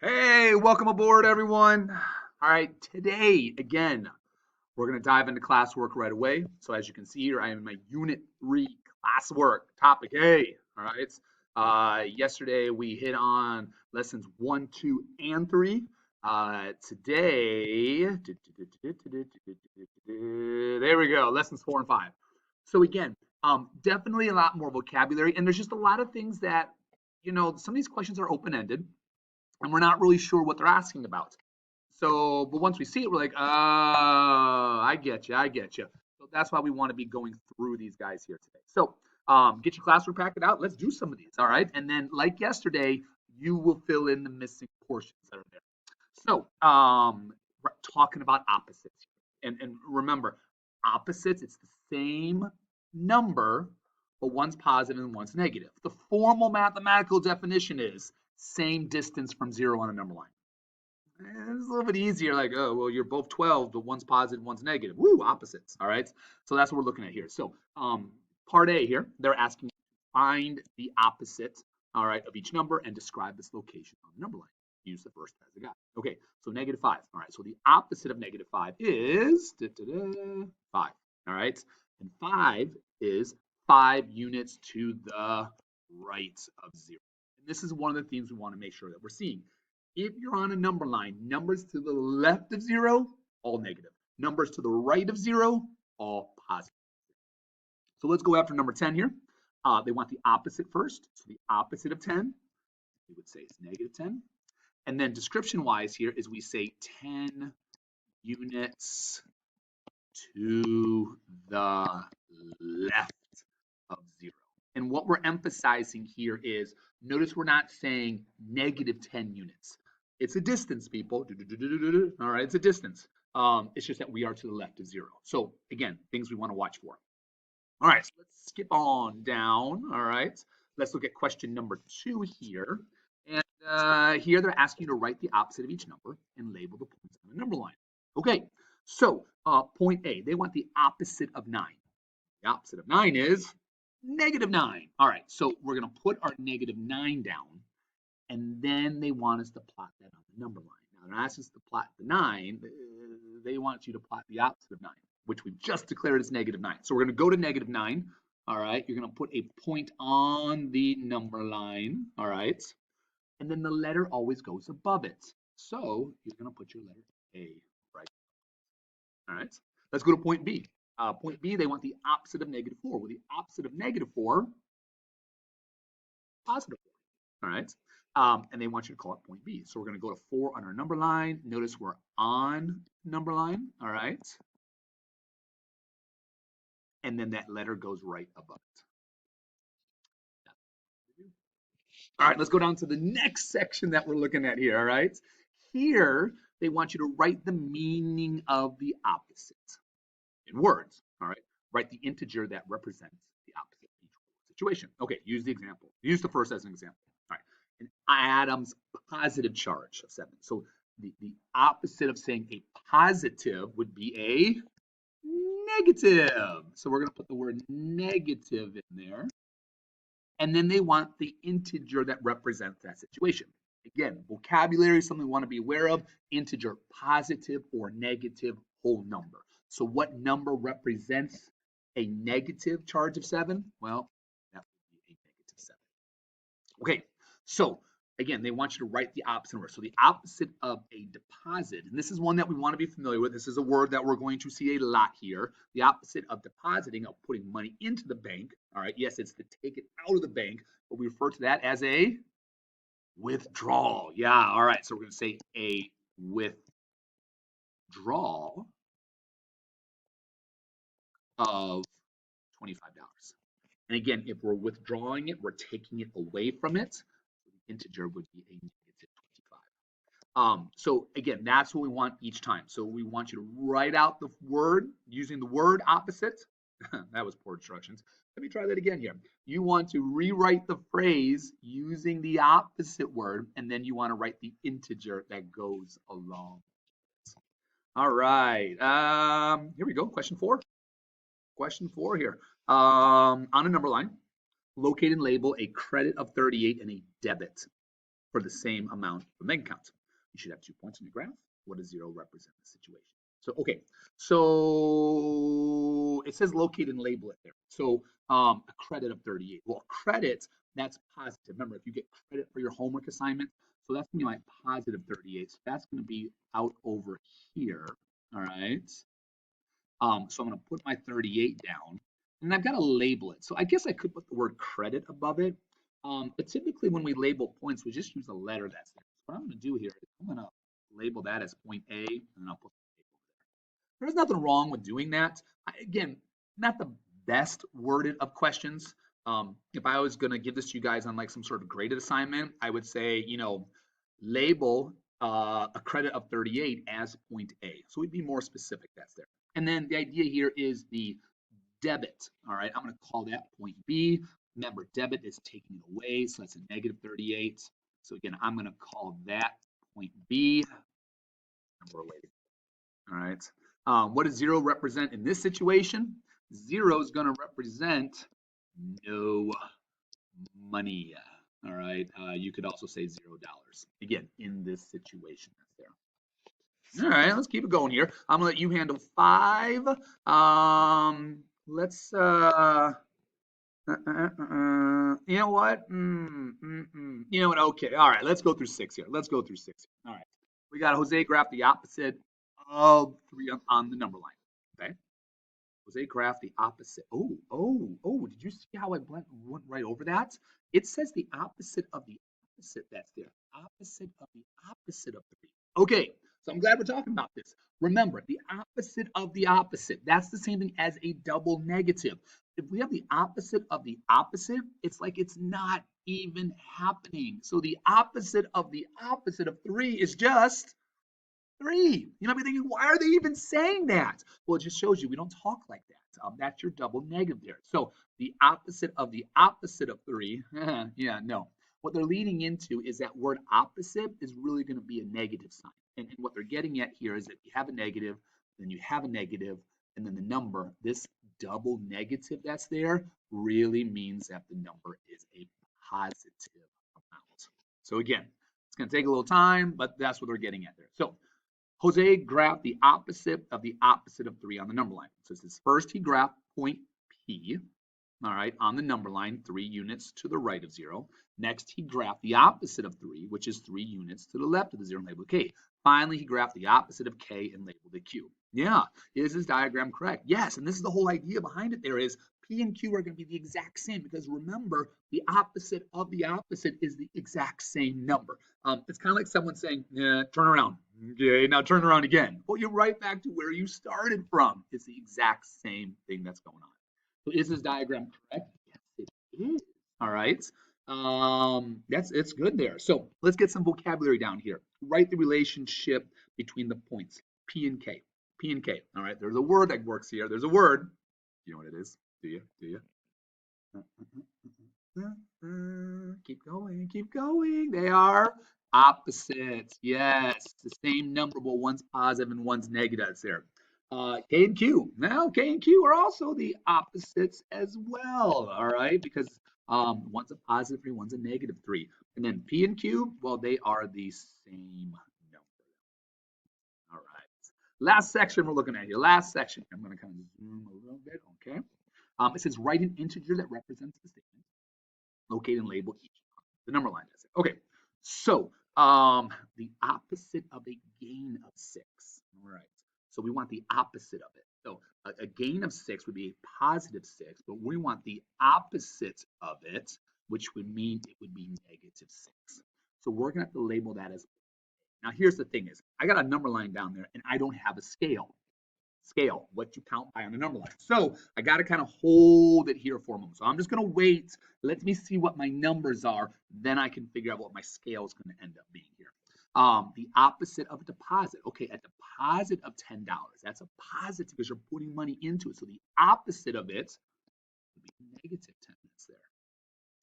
Hey, welcome aboard, everyone. All right, today, again, we're going to dive into classwork right away. So as you can see here, I am in my Unit 3 classwork, topic A. All right. Yesterday, we hit on lessons 1, 2, and 3. Today, there we go, lessons 4 and 5. So again, definitely a lot more vocabulary, and there's just a lot of things that, some of these questions are open-ended and we're not really sure what they're asking about. So, but once we see it, we're like, oh, I get you, I get you. So that's why we want to be going through these guys here today. So, get your classwork packet out. Let's do some of these, all right? And then, like yesterday, you will fill in the missing portions that are there. So, we're talking about opposites, and remember, opposites. It's the same number, but one's positive and one's negative. The formal mathematical definition is same distance from zero on a number line. It's a little bit easier, like, oh, well, you're both 12, but one's positive, one's negative. Woo, opposites, all right? So that's what we're looking at here. So part A here, they're asking find the opposite, all right, of each number and describe its location on the number line. Use the first as a guide. Okay, so -5. All right, so the opposite of -5 is 5. All right, and 5 is 5 units to the right of 0. And this is one of the things we want to make sure that we're seeing. If you're on a number line, numbers to the left of 0, all negative. Numbers to the right of 0, all positive. So let's go after number 10 here. They want the opposite first. So the opposite of 10, we would say is -10. And then description-wise here is we say 10 units to the left of 0. And what we're emphasizing here is, notice we're not saying -10 units. It's a distance, people. All right, it's a distance. It's just that we are to the left of 0. So again, things we want to watch for. All right, so let's skip on down. All right, let's look at question number 2 here. And here they're asking you to write the opposite of each number and label the points on the number line. Okay, so point A, they want the opposite of 9. The opposite of 9 is -9. All right, so we're going to put our -9 down, and then they want us to plot that on the number line. Now, they're asking us to plot the 9. They want you to plot the opposite of 9, which we've just declared as -9. So we're going to go to -9. All right, you're going to put a point on the number line. All right, and then the letter always goes above it. So you're going to put your letter A right. All right, let's go to point B. Point B, they want the opposite of -4. Well, the opposite of -4, positive 4. All right, and they want you to call it point B. So we're going to go to 4 on our number line. Notice we're on number line. All right, and then that letter goes right above it. All right, let's go down to the next section that we're looking at here. All right, here they want you to write the meaning of the opposite in words. All right, write the integer that represents the opposite of each situation. Okay, use the example. Use the first as an example. All right, an atom's positive charge of 7. So the opposite of saying a positive would be a negative. So we're going to put the word negative in there. And then they want the integer that represents that situation. Again, vocabulary is something we want to be aware of. Integer, positive or negative whole number. So what number represents a negative charge of 7? Well, that would be a -7. Okay, so again, they want you to write the opposite word. So the opposite of a deposit, and this is one that we want to be familiar with. This is a word that we're going to see a lot here. The opposite of depositing, of putting money into the bank. All right, yes, it's to take it out of the bank, but we refer to that as a withdrawal. Yeah, all right, so we're going to say a withdrawal of $25. And again, if we're withdrawing it, we're taking it away from it. So the integer would be a -25. So again, that's what we want each time. So we want you to write out the word using the word opposite. That was poor instructions. Let me try that again here. You want to rewrite the phrase using the opposite word, and then you want to write the integer that goes along. All right. Here we go. Question 4. Question 4 here. On a number line, locate and label a credit of 38 and a debit for the same amount of bank account. You should have 2 points on your graph. What does 0 represent in this situation? So, okay, so it says locate and label it there. So a credit of 38. Well, credit, that's positive. Remember, if you get credit for your homework assignment, so that's gonna be my positive 38. So that's gonna be out over here, all right? So I'm gonna put my 38 down, and I've got to label it. So I guess I could put the word credit above it. But typically when we label points, we just use a letter that's there. So what I'm gonna do here is I'm gonna label that as point A, and then I'll put the label there. There's nothing wrong with doing that. Again, not the best worded of questions. If I was gonna give this to you guys on like some sort of graded assignment, I would say, label a credit of 38 as point A. So we'd be more specific, that's there. And then the idea here is the debit. All right, I'm going to call that point B. Remember, debit is taking it away, so that's a negative 38. So again, I'm going to call that point B. And we're waiting. All right. What does 0 represent in this situation? 0 is going to represent no money. All right. You could also say $0. Again, in this situation, that's there. All right, let's keep it going here. I'm gonna let you handle 5. Let's you know what? You know what? Okay, all right. Let's go through 6 here. Let's go through 6 here. All right. We got Jose graph the opposite of 3 on the number line. Okay. Jose graph the opposite. Oh! Did you see how I went right over that? It says the opposite of the opposite. That's there. Opposite of the opposite of 3. Okay. So I'm glad we're talking about this. Remember, the opposite of the opposite. That's the same thing as a double negative. If we have the opposite of the opposite, it's like it's not even happening. So the opposite of 3 is just 3. You might be thinking, why are they even saying that? Well, it just shows you we don't talk like that. That's your double negative there. So the opposite of 3, yeah, no. What they're leading into is that word opposite is really going to be a negative sign. And what they're getting at here is that you have a negative, then you have a negative, and then the number, this double negative that's there really means that the number is a positive amount. So again, it's going to take a little time, but that's what they're getting at there. So Jose graphed the opposite of 3 on the number line. So it says first he graphed point P, all right, on the number line, 3 units to the right of 0. Next, he graphed the opposite of 3, which is 3 units to the left of the 0 and labeled K. Finally, he graphed the opposite of K and labeled it Q. Yeah, is this diagram correct? Yes, and this is the whole idea behind it there is P and Q are going to be the exact same because remember, the opposite of the opposite is the exact same number. It's kind of like someone saying, yeah, turn around. Okay, now turn around again. Well, you're right back to where you started from. It's the exact same thing that's going on. So is this diagram correct? Yes, it is. All right. It's good there. So let's get some vocabulary down here. Write the relationship between the points P and K. P and K. All right. There's a word that works here. There's a word. You know what it is? Do you? Do you? Keep going. Keep going. They are opposites. Yes, the same number, but one's positive and one's negative. That's there. K and Q. Now, K and Q are also the opposites as well. All right, because one's a positive 3, one's a negative 3. And then P and Q, well, they are the same number. All right. Last section we're looking at here. Last section. I'm going to kind of zoom a little bit. Okay. It says write an integer that represents the statement. Locate and label each. The number line does it. Okay. So the opposite of a gain of 6. All right. So we want the opposite of it. So a gain of 6 would be a positive 6, but we want the opposite of it, which would mean it would be negative 6. So we're going to have to label that as. Now here's the thing is, I got a number line down there and I don't have a scale. Scale, what you count by on the number line. So I got to kind of hold it here for a moment. So I'm just going to wait. Let me see what my numbers are. Then I can figure out what my scale is going to end up being here. The opposite of a deposit. Okay, a deposit of $10. That's a positive because you're putting money into it. So the opposite of it would be negative 10 minutes there.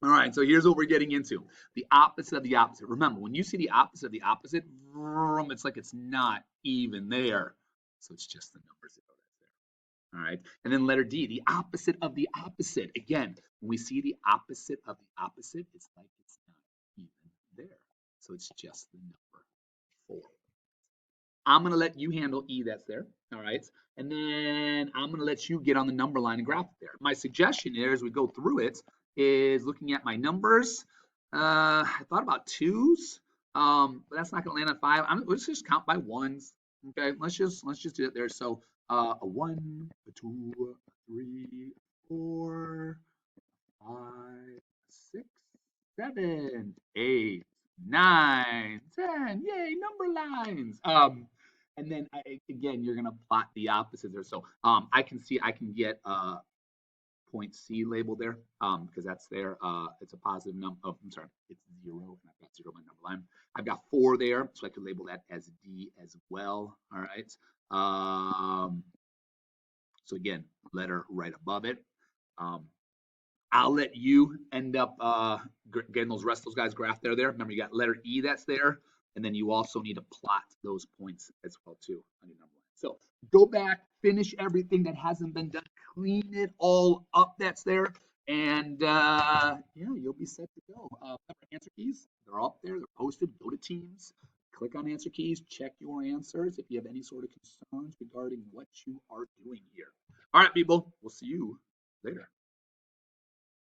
All right, so here's what we're getting into. The opposite of the opposite. Remember, when you see the opposite of the opposite, it's like it's not even there. So it's just the numbers that go there. All right, and then letter D, the opposite of the opposite. Again, when we see the opposite of the opposite, it's like it's not even there. So it's just the number 4. I'm going to let you handle E that's there. All right. And then I'm going to let you get on the number line and graph it there. My suggestion here as we go through it is looking at my numbers. I thought about 2s, but that's not going to land on 5. Let's just count by 1s. Okay. Let's just do it there. So a 1, a 2, a 3, 4, 5, 6, 7, 8, 9, 10. Yay, number lines. And then again, you're gonna plot the opposite there. So I can get point C labeled there because that's there. It's a positive number. Oh, I'm sorry, it's 0. And I've got 0 on my number line. I've got 4 there, so I could label that as D as well. All right. So again, letter right above it. I'll let you end up getting those rest of those guys graphed there. Remember, you got letter E that's there, and then you also need to plot those points as well too on your number line. So go back, finish everything that hasn't been done, clean it all up that's there, and yeah, you'll be set to go. Answer keys, they're up there, they're posted. Go to Teams, click on answer keys, check your answers if you have any sort of concerns regarding what you are doing here. All right, people, we'll see you later.